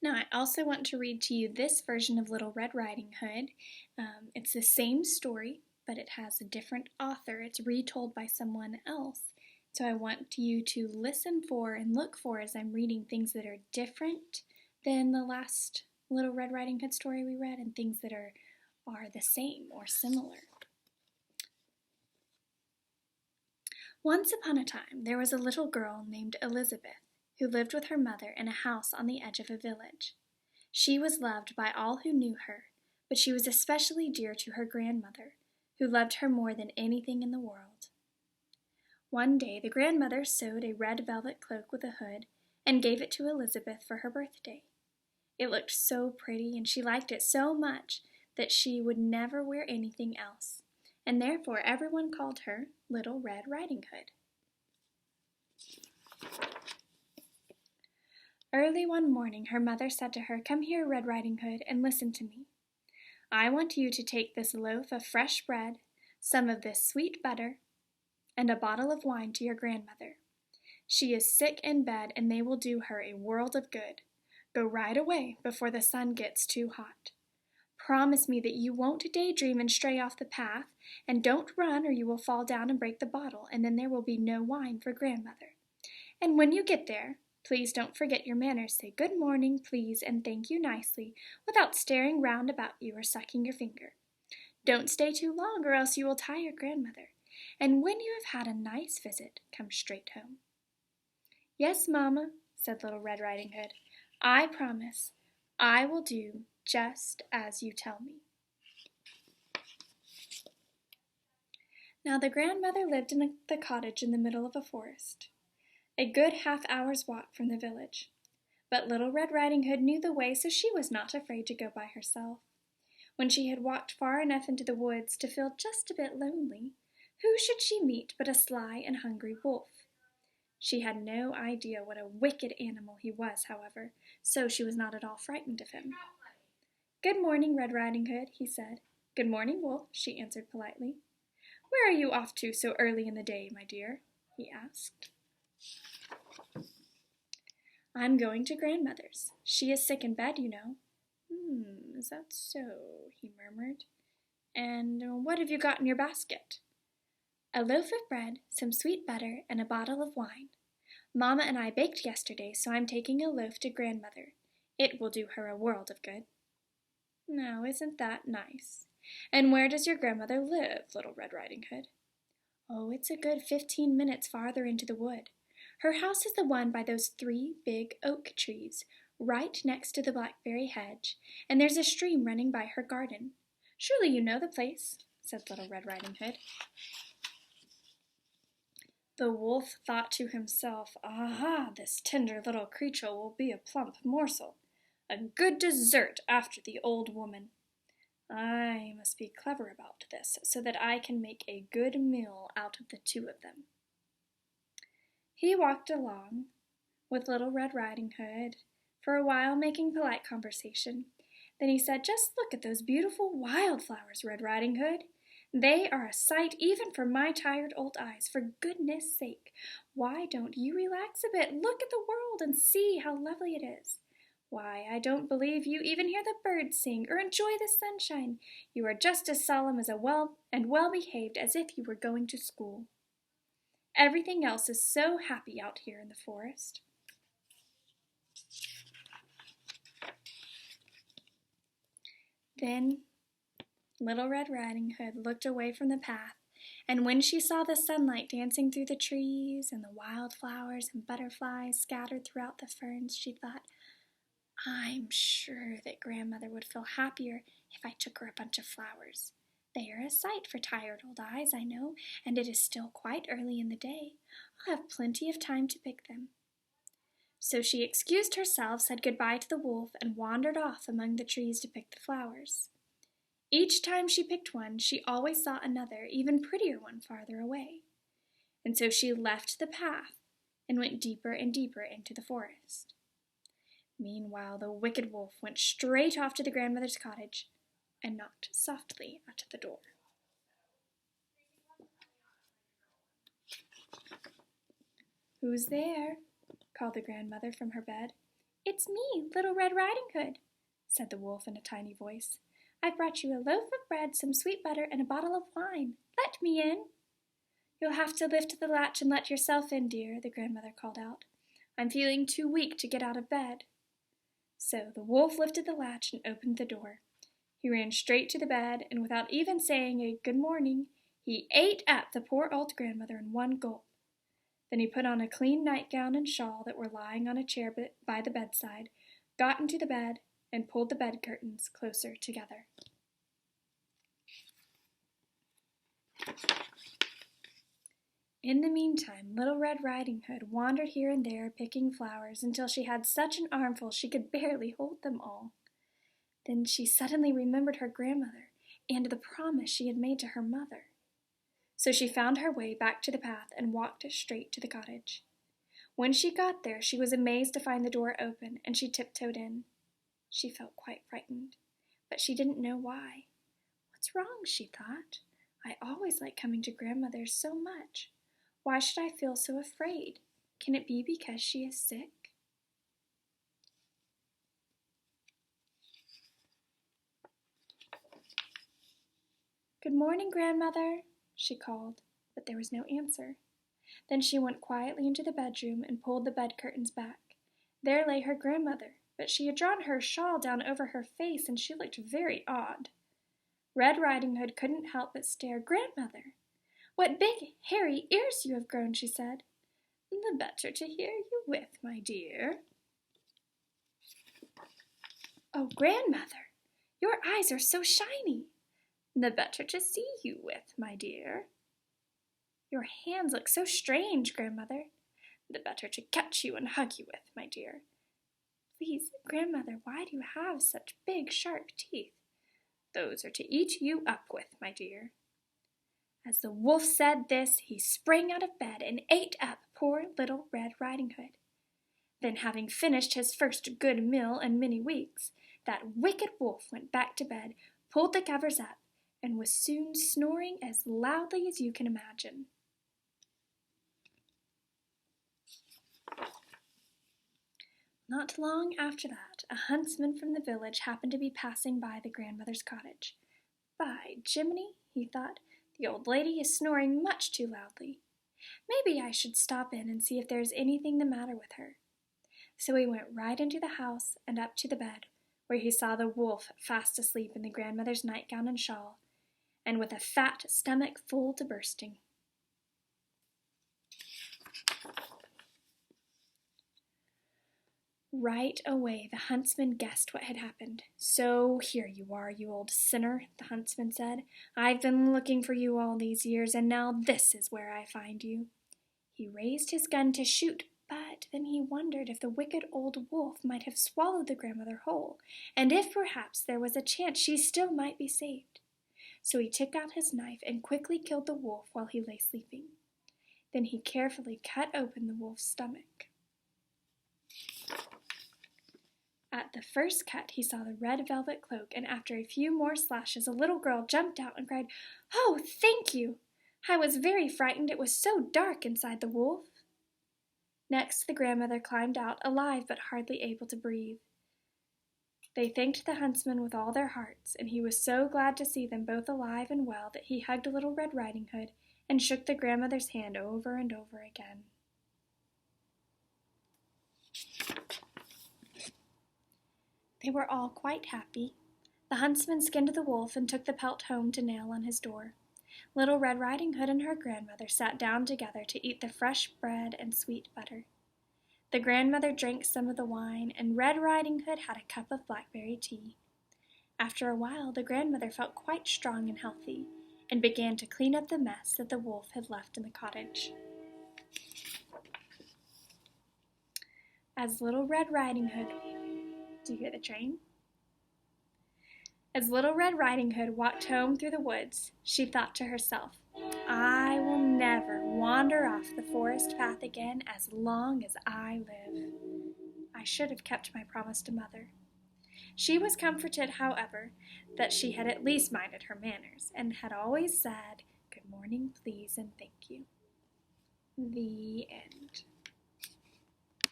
Now, I also want to read to you this version of Little Red Riding Hood. It's the same story, but it has a different author. It's retold by someone else. So I want you to listen for and look for, as I'm reading, things that are different than the last Little Red Riding Hood story we read, and things that are the same or similar. Once upon a time, there was a little girl named Elizabeth, who lived with her mother in a house on the edge of a village. She was loved by all who knew her, but she was especially dear to her grandmother, who loved her more than anything in the world. One day the grandmother sewed a red velvet cloak with a hood and gave it to Elizabeth for her birthday. It looked so pretty, and she liked it so much that she would never wear anything else, and therefore everyone called her Little Red Riding Hood. Early one morning her mother said to her, "Come here, Red Riding Hood, and listen to me. I want you to take this loaf of fresh bread, some of this sweet butter, and a bottle of wine to your grandmother. She is sick in bed, and they will do her a world of good. Go right away before the sun gets too hot. Promise me that you won't daydream and stray off the path, and don't run or you will fall down and break the bottle, and then there will be no wine for grandmother. And when you get there, please don't forget your manners. Say good morning, please, and thank you nicely, without staring round about you or sucking your finger. Don't stay too long, or else you will tire grandmother. And when you have had a nice visit, come straight home." "Yes, Mamma," said Little Red Riding Hood. "I promise. I will do just as you tell me." Now the grandmother lived in the cottage in the middle of a forest, a good half-hour's walk from the village. But Little Red Riding Hood knew the way, so she was not afraid to go by herself. When she had walked far enough into the woods to feel just a bit lonely, who should she meet but a sly and hungry wolf? She had no idea what a wicked animal he was, however, so she was not at all frightened of him. "Good morning, Red Riding Hood," he said. "Good morning, Wolf," she answered politely. "Where are you off to so early in the day, my dear?" he asked. "I'm going to grandmother's. She is sick in bed, you know." Is that so?" he murmured. "And what have you got in your basket?" "A loaf of bread, some sweet butter, and a bottle of wine. Mamma and I baked yesterday, so I'm taking a loaf to grandmother. It will do her a world of good." "Now, isn't that nice? And where does your grandmother live, Little Red Riding Hood?" "Oh, it's a good 15 minutes farther into the wood. Her house is the one by those 3 big oak trees, right next to the blackberry hedge, and there's a stream running by her garden. Surely you know the place," said Little Red Riding Hood. The wolf thought to himself, "Aha, this tender little creature will be a plump morsel, a good dessert after the old woman. I must be clever about this, so that I can make a good meal out of the 2 of them." He walked along with Little Red Riding Hood for a while, making polite conversation. Then he said, "Just look at those beautiful wildflowers, Red Riding Hood. They are a sight even for my tired old eyes. For goodness sake, why don't you relax a bit? Look at the world and see how lovely it is. Why, I don't believe you even hear the birds sing or enjoy the sunshine. You are just as solemn as well-behaved as if you were going to school. Everything else is so happy out here in the forest." Then Little Red Riding Hood looked away from the path, and when she saw the sunlight dancing through the trees and the wildflowers and butterflies scattered throughout the ferns, she thought, "I'm sure that grandmother would feel happier if I took her a bunch of flowers. They are a sight for tired old eyes, I know, and it is still quite early in the day. I'll have plenty of time to pick them." So she excused herself, said good-bye to the wolf, and wandered off among the trees to pick the flowers. Each time she picked one, she always saw another, even prettier one farther away. And so she left the path and went deeper and deeper into the forest. Meanwhile, the wicked wolf went straight off to the grandmother's cottage and knocked softly at the door. "Who's there?" called the grandmother from her bed. "It's me, Little Red Riding Hood," said the wolf in a tiny voice. "I've brought you a loaf of bread, some sweet butter, and a bottle of wine. Let me in." "You'll have to lift the latch and let yourself in, dear," the grandmother called out. "I'm feeling too weak to get out of bed." So the wolf lifted the latch and opened the door. He ran straight to the bed, and without even saying a good morning, he ate up the poor old grandmother in one gulp. Then he put on a clean nightgown and shawl that were lying on a chair by the bedside, got into the bed, and pulled the bed curtains closer together. In the meantime, Little Red Riding Hood wandered here and there picking flowers until she had such an armful she could barely hold them all. Then she suddenly remembered her grandmother and the promise she had made to her mother. So she found her way back to the path and walked straight to the cottage. When she got there, she was amazed to find the door open, and she tiptoed in. She felt quite frightened, but she didn't know why. "What's wrong?" she thought. "I always like coming to grandmother's so much. Why should I feel so afraid? Can it be because she is sick?" "Good morning, grandmother," she called, but there was no answer. Then she went quietly into the bedroom and pulled the bed curtains back. There lay her grandmother, but she had drawn her shawl down over her face and she looked very odd. Red Riding Hood couldn't help but stare. "Grandmother, what big, hairy ears you have grown," she said. "The better to hear you with, my dear." "Oh, grandmother, your eyes are so shiny." "The better to see you with, my dear." "Your hands look so strange, grandmother." "The better to catch you and hug you with, my dear." "Please, grandmother, why do you have such big, sharp teeth?" "Those are to eat you up with, my dear." As the wolf said this, he sprang out of bed and ate up poor Little Red Riding Hood. Then, having finished his first good meal in many weeks, that wicked wolf went back to bed, pulled the covers up, and was soon snoring as loudly as you can imagine. Not long after that, a huntsman from the village happened to be passing by the grandmother's cottage. "By Jiminy," he thought, "the old lady is snoring much too loudly. Maybe I should stop in and see if there is anything the matter with her." So he went right into the house and up to the bed, where he saw the wolf fast asleep in the grandmother's nightgown and shawl, and with a fat stomach full to bursting. Right away the huntsman guessed what had happened. "So here you are, you old sinner," the huntsman said. "I've been looking for you all these years, and now this is where I find you." He raised his gun to shoot, but then he wondered if the wicked old wolf might have swallowed the grandmother whole, and if perhaps there was a chance she still might be saved. So he took out his knife and quickly killed the wolf while he lay sleeping. Then he carefully cut open the wolf's stomach. At the first cut, he saw the red velvet cloak, and after a few more slashes, a little girl jumped out and cried, "Oh, thank you! I was very frightened. It was so dark inside the wolf." Next, the grandmother climbed out, alive but hardly able to breathe. They thanked the huntsman with all their hearts, and he was so glad to see them both alive and well that he hugged Little Red Riding Hood and shook the grandmother's hand over and over again. They were all quite happy. The huntsman skinned the wolf and took the pelt home to nail on his door. Little Red Riding Hood and her grandmother sat down together to eat the fresh bread and sweet butter. The grandmother drank some of the wine, and Red Riding Hood had a cup of blackberry tea. After a while, the grandmother felt quite strong and healthy, and began to clean up the mess that the wolf had left in the cottage. As Little Red Riding Hood... Do you hear the train? As Little Red Riding Hood walked home through the woods, she thought to herself, "I will never wander off the forest path again as long as I live. I should have kept my promise to Mother." She was comforted, however, that she had at least minded her manners, and had always said, "Good morning, please, and thank you." The end.